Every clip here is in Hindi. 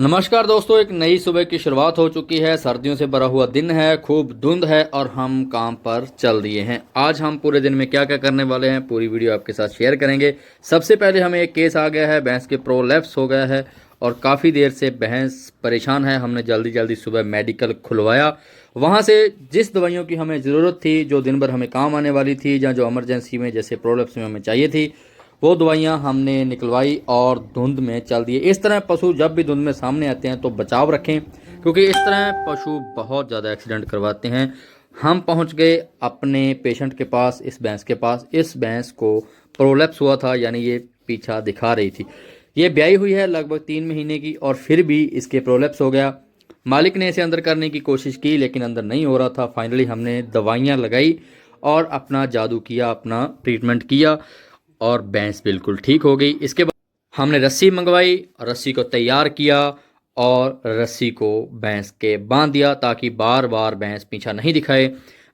नमस्कार दोस्तों, एक नई सुबह की शुरुआत हो चुकी है। सर्दियों से भरा हुआ दिन है, खूब धुंध है और हम काम पर चल दिए हैं। आज हम पूरे दिन में क्या क्या करने वाले हैं, पूरी वीडियो आपके साथ शेयर करेंगे। सबसे पहले हमें एक केस आ गया है, भैंस के प्रोलैप्स हो गया है और काफ़ी देर से भैंस परेशान है। हमने जल्दी जल्दी सुबह मेडिकल खुलवाया। वहाँ से जिस दवाइयों की हमें ज़रूरत थी, जो दिन भर हमें काम आने वाली थी या जो इमरजेंसी में जैसे प्रोलैप्स में हमें चाहिए थी, वो दवाइयाँ हमने निकलवाई और धुंध में चल दिए। इस तरह पशु जब भी धुंध में सामने आते हैं तो बचाव रखें, क्योंकि इस तरह पशु बहुत ज़्यादा एक्सीडेंट करवाते हैं। हम पहुंच गए अपने पेशेंट के पास, इस भैंस के पास। इस भैंस को प्रोलैप्स हुआ था, यानी ये पीछा दिखा रही थी। ये ब्याई हुई है लगभग 3 महीने की और फिर भी इसके प्रोलैप्स हो गया। मालिक ने इसे अंदर करने की कोशिश की लेकिन अंदर नहीं हो रहा था। फाइनली हमने दवाइयाँ लगाई और अपना जादू किया, अपना ट्रीटमेंट किया और भैंस बिल्कुल ठीक हो गई। इसके बाद हमने रस्सी मंगवाई, रस्सी को तैयार किया और रस्सी को भैंस के बांध दिया ताकि बार बार भैंस पीछा नहीं दिखाए,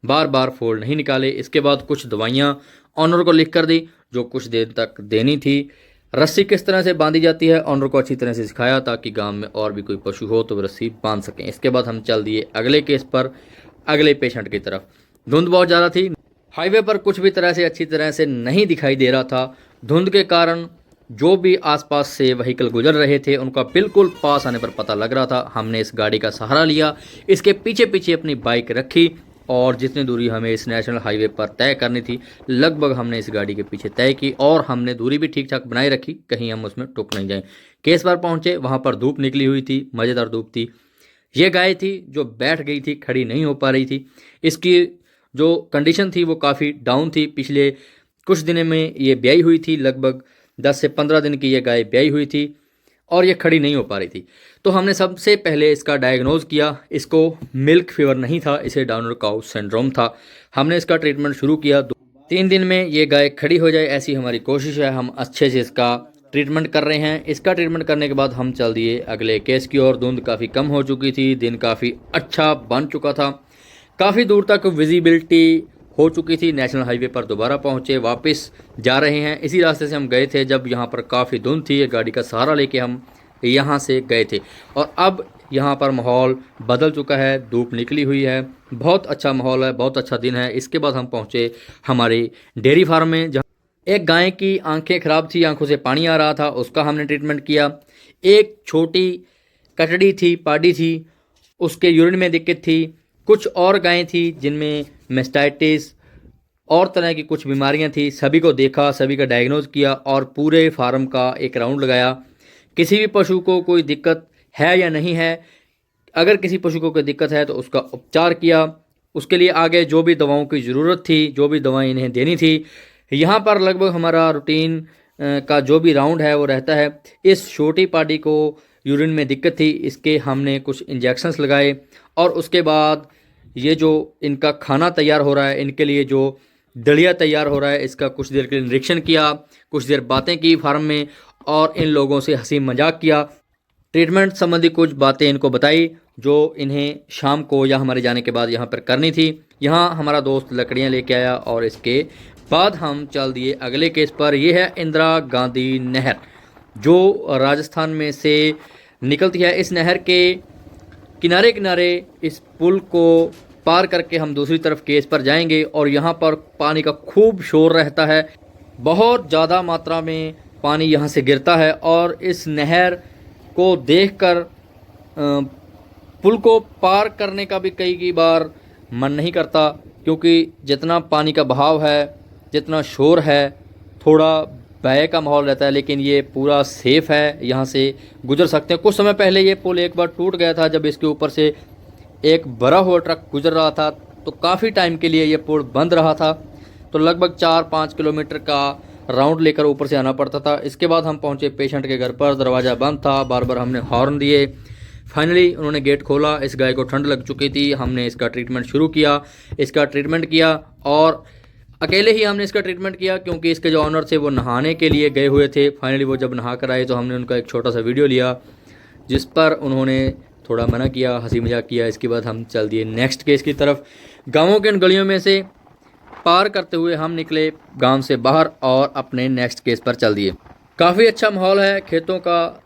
बार बार फोल्ड नहीं निकाले। इसके बाद कुछ दवाइयाँ ऑनर को लिख कर दी जो कुछ देर तक देनी थी। रस्सी किस तरह से बांधी जाती है ऑनर को अच्छी तरह से सिखाया ताकि गांव में और भी कोई पशु हो तो वो रस्सी बांध सकें। इसके बाद हम चल दिए अगले केस पर, अगले पेशेंट की तरफ। धुंध बहुत ज़्यादा थी, हाईवे पर कुछ भी तरह से अच्छी तरह से नहीं दिखाई दे रहा था। धुंध के कारण जो भी आसपास से व्हीकल गुजर रहे थे उनका बिल्कुल पास आने पर पता लग रहा था। हमने इस गाड़ी का सहारा लिया, इसके पीछे पीछे अपनी बाइक रखी और जितनी दूरी हमें इस नेशनल हाईवे पर तय करनी थी लगभग हमने इस गाड़ी के पीछे तय की और हमने दूरी भी ठीक ठाक बनाए रखी, कहीं हम उसमें टुक नहीं जाएं। केस पर पहुंचे, वहां पर धूप निकली हुई थी, मज़ेदार धूप थी। ये गाय थी जो बैठ गई थी, खड़ी नहीं हो पा रही थी। इसकी जो कंडीशन थी वो काफ़ी डाउन थी। पिछले कुछ दिनों में ये ब्याई हुई थी, लगभग 10 से 15 दिन की ये गाय ब्याई हुई थी और ये खड़ी नहीं हो पा रही थी। तो हमने सबसे पहले इसका डायग्नोज किया। इसको मिल्क फीवर नहीं था, इसे डाउनर काउ सिंड्रोम था। हमने इसका ट्रीटमेंट शुरू किया। 3 दिन में ये गाय खड़ी हो जाए ऐसी हमारी कोशिश है। हम अच्छे से इसका ट्रीटमेंट कर रहे हैं। इसका ट्रीटमेंट करने के बाद हम चल दिए अगले केस की ओर। धुंध काफ़ी कम हो चुकी थी, दिन काफ़ी अच्छा बन चुका था, काफ़ी दूर तक विजिबिलिटी हो चुकी थी। नेशनल हाईवे पर दोबारा पहुंचे, वापस जा रहे हैं। इसी रास्ते से हम गए थे जब यहाँ पर काफ़ी धुंध थी। ये गाड़ी का सहारा लेके हम यहाँ से गए थे और अब यहाँ पर माहौल बदल चुका है, धूप निकली हुई है, बहुत अच्छा माहौल है, बहुत अच्छा दिन है। इसके बाद हम पहुँचे हमारे डेयरी फार्म में, जहाँ एक गाय की आंखें खराब थी, आंखों से पानी आ रहा था, उसका हमने ट्रीटमेंट किया। एक छोटी कटड़ी थी, पाडी थी, उसके यूरिन में दिक्कत थी। कुछ और गायें थी जिनमें मेस्टाइटिस और तरह की कुछ बीमारियां थी। सभी को देखा, सभी का डायग्नोज किया और पूरे फार्म का एक राउंड लगाया। किसी भी पशु को कोई दिक्कत है या नहीं है, अगर किसी पशु को कोई दिक्कत है तो उसका उपचार किया। उसके लिए आगे जो भी दवाओं की ज़रूरत थी, जो भी दवाएं इन्हें देनी थी, यहाँ पर लगभग हमारा रूटीन का जो भी राउंड है वो रहता है। इस छोटी पार्टी को यूरिन में दिक्कत थी, इसके हमने कुछ इंजेक्शंस लगाए और उसके बाद ये जो इनका खाना तैयार हो रहा है, इनके लिए जो दलिया तैयार हो रहा है, इसका कुछ देर के लिए निरीक्षण किया, कुछ देर बातें की फार्म में और इन लोगों से हंसी मजाक किया। ट्रीटमेंट संबंधी कुछ बातें इनको बताई जो इन्हें शाम को या हमारे जाने के बाद यहाँ पर करनी थी। यहाँ हमारा दोस्त लकड़ियाँ लेके आया और इसके बाद हम चल दिए अगले केस पर। यह है इंदिरा गांधी नहर जो राजस्थान में से निकलती है। इस नहर के किनारे किनारे इस पुल को पार करके हम दूसरी तरफ केस पर जाएंगे और यहाँ पर पानी का खूब शोर रहता है, बहुत ज़्यादा मात्रा में पानी यहाँ से गिरता है और इस नहर को देखकर पुल को पार करने का भी कई बार मन नहीं करता, क्योंकि जितना पानी का बहाव है, जितना शोर है, थोड़ा भय का माहौल रहता है। लेकिन ये पूरा सेफ़ है, यहाँ से गुजर सकते हैं। कुछ समय पहले ये पुल एक बार टूट गया था जब इसके ऊपर से एक भरा हुआ ट्रक गुजर रहा था, तो काफ़ी टाइम के लिए ये पुल बंद रहा था। तो लगभग 4-5 किलोमीटर का राउंड लेकर ऊपर से आना पड़ता था। इसके बाद हम पहुँचे पेशेंट के घर पर, दरवाज़ा बंद था, बार बार हमने हॉर्न दिए। फाइनली उन्होंने गेट खोला। इस गाय को ठंड लग चुकी थी, हमने इसका ट्रीटमेंट शुरू किया, इसका ट्रीटमेंट किया और अकेले ही हमने इसका ट्रीटमेंट किया क्योंकि इसके जो ऑनर थे वो नहाने के लिए गए हुए थे। फाइनली वो जब नहा कर आए तो हमने उनका एक छोटा सा वीडियो लिया जिस पर उन्होंने थोड़ा मना किया, हंसी मजाक किया। इसके बाद हम चल दिए नेक्स्ट केस की तरफ। गाँवों के उन गलियों में से पार करते हुए हम निकले गांव से बाहर और अपने नेक्स्ट केस पर चल दिए। काफ़ी अच्छा माहौल है, खेतों का,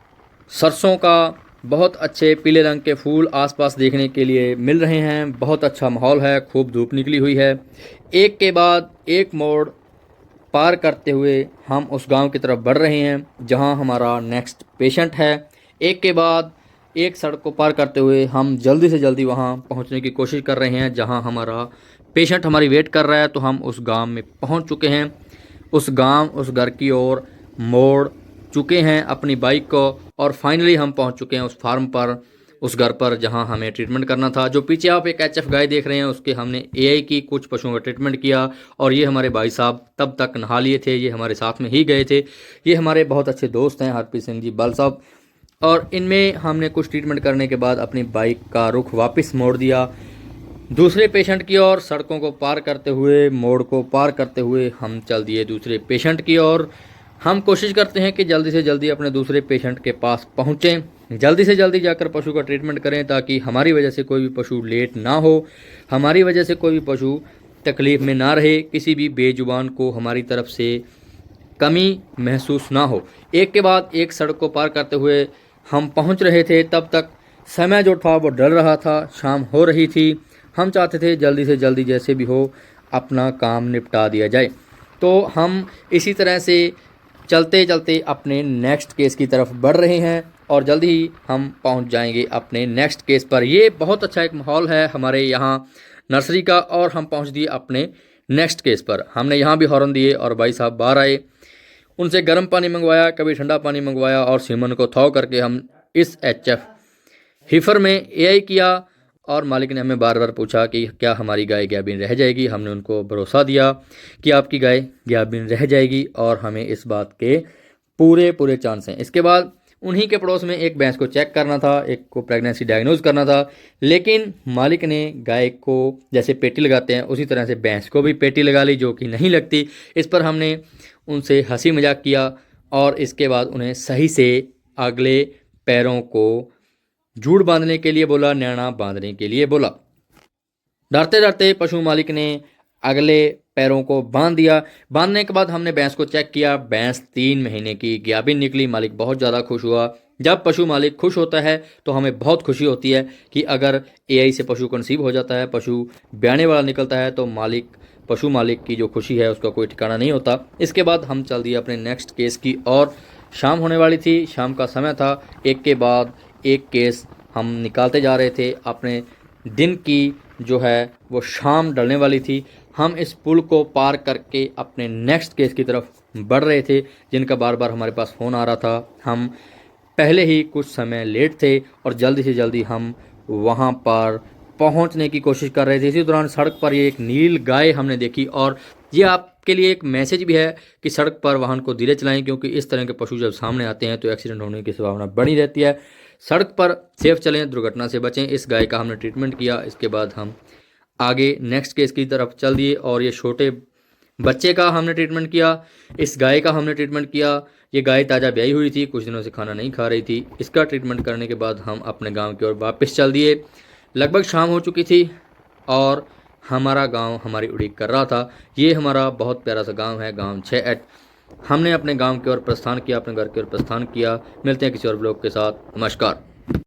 सरसों का, बहुत अच्छे पीले रंग के फूल आसपास देखने के लिए मिल रहे हैं। बहुत अच्छा माहौल है, खूब धूप निकली हुई है। एक के बाद एक मोड़ पार करते हुए हम उस गांव की तरफ बढ़ रहे हैं जहां हमारा नेक्स्ट पेशेंट है। एक के बाद एक सड़क को पार करते हुए हम जल्दी से जल्दी वहां पहुंचने की कोशिश कर रहे हैं जहां हमारा पेशेंट हमारी वेट कर रहा है। तो हम उस गांव में पहुंच चुके हैं। उस घर की ओर मोड़ चुके हैं अपनी बाइक को और फाइनली हम पहुंच चुके हैं उस फार्म पर, उस घर पर जहां हमें ट्रीटमेंट करना था। जो पीछे आप एक एचएफ गाय देख रहे हैं उसके हमने एआई की कुछ पशुओं का ट्रीटमेंट किया और ये हमारे भाई साहब तब तक नहा लिए थे, ये हमारे साथ में ही गए थे। ये हमारे बहुत अच्छे दोस्त हैं हरप्रीत सिंह जी बल साहब। और इनमें हमने कुछ ट्रीटमेंट करने के बाद अपनी बाइक का रुख वापस मोड़ दिया दूसरे पेशेंट की ओर। सड़कों को पार करते हुए, मोड़ को पार करते हुए हम चल दिए दूसरे पेशेंट की ओर। हम कोशिश करते हैं कि जल्दी से जल्दी अपने दूसरे पेशेंट के पास पहुंचें, जल्दी से जल्दी जाकर पशु का ट्रीटमेंट करें ताकि हमारी वजह से कोई भी पशु लेट ना हो, हमारी वजह से कोई भी पशु तकलीफ़ में ना रहे, किसी भी बेजुबान को हमारी तरफ से कमी महसूस ना हो। एक के बाद एक सड़क को पार करते हुए हम पहुंच रहे थे। तब तक समय जो था वो ढल रहा था, शाम हो रही थी। हम चाहते थे जल्दी से जल्दी जैसे भी हो अपना काम निपटा दिया जाए। तो हम इसी तरह से चलते चलते अपने नेक्स्ट केस की तरफ बढ़ रहे हैं और जल्दी ही हम पहुंच जाएंगे अपने नेक्स्ट केस पर। ये बहुत अच्छा एक माहौल है हमारे यहाँ नर्सरी का और हम पहुंच दिए अपने नेक्स्ट केस पर। हमने यहाँ भी हॉर्न दिए और भाई साहब बाहर आए, उनसे गर्म पानी मंगवाया, कभी ठंडा पानी मंगवाया और सीमन को थौ करके हम इस एचएफ हिफर में एआई किया। और मालिक ने हमें बार बार पूछा कि क्या हमारी गाय गाभिन रह जाएगी। हमने उनको भरोसा दिया कि आपकी गाय गाभिन रह जाएगी और हमें इस बात के पूरे चांस हैं। इसके बाद उन्हीं के पड़ोस में एक भैंस को चेक करना था, एक को प्रेगनेंसी डायग्नोज करना था, लेकिन मालिक ने गाय को जैसे पेटी लगाते हैं उसी तरह से भैंस को भी पेटी लगा ली जो कि नहीं लगती। इस पर हमने उनसे हंसी मजाक किया और इसके बाद उन्हें सही से अगले पैरों को जूड़ बांधने के लिए बोला, नैना बांधने के लिए बोला। डरते डरते पशु मालिक ने अगले पैरों को बांध दिया। बांधने के बाद हमने भैंस को चेक किया, भैंस 3 महीने की गाभिन निकली। मालिक बहुत ज़्यादा खुश हुआ। जब पशु मालिक खुश होता है तो हमें बहुत खुशी होती है कि अगर एआई से पशु कंसीव हो जाता है, पशु ब्याने वाला निकलता है तो पशु मालिक की जो खुशी है उसका कोई ठिकाना नहीं होता। इसके बाद हम चल दिए अपने नेक्स्ट केस की और शाम होने वाली थी, शाम का समय था। एक के बाद एक केस हम निकालते जा रहे थे। अपने दिन की जो है वो शाम ढलने वाली थी। हम इस पुल को पार करके अपने नेक्स्ट केस की तरफ बढ़ रहे थे जिनका बार बार हमारे पास फ़ोन आ रहा था। हम पहले ही कुछ समय लेट थे और जल्दी से जल्दी हम वहाँ पर पहुँचने की कोशिश कर रहे थे। इसी दौरान सड़क पर ये एक नील गाय हमने देखी और ये आपके लिए एक मैसेज भी है कि सड़क पर वाहन को धीरे चलाएं क्योंकि इस तरह के पशु जब सामने आते हैं तो एक्सीडेंट होने की संभावना बनी रहती है। सड़क पर सेफ चलें, दुर्घटना से बचें। इस गाय का हमने ट्रीटमेंट किया। इसके बाद हम आगे नेक्स्ट केस की तरफ चल दिए और ये छोटे बच्चे का हमने ट्रीटमेंट किया, इस गाय का हमने ट्रीटमेंट किया। ये गाय ताज़ा ब्याई हुई थी, कुछ दिनों से खाना नहीं खा रही थी। इसका ट्रीटमेंट करने के बाद हम अपने गाँव की ओर वापस चल दिए। लगभग शाम हो चुकी थी और हमारा गांव हमारी उड़ीक कर रहा था। ये हमारा बहुत प्यारा सा गांव है, गांव 6 हमने अपने गांव की ओर प्रस्थान किया, अपने घर की ओर प्रस्थान किया। मिलते हैं किसी और ब्लॉग के साथ। नमस्कार।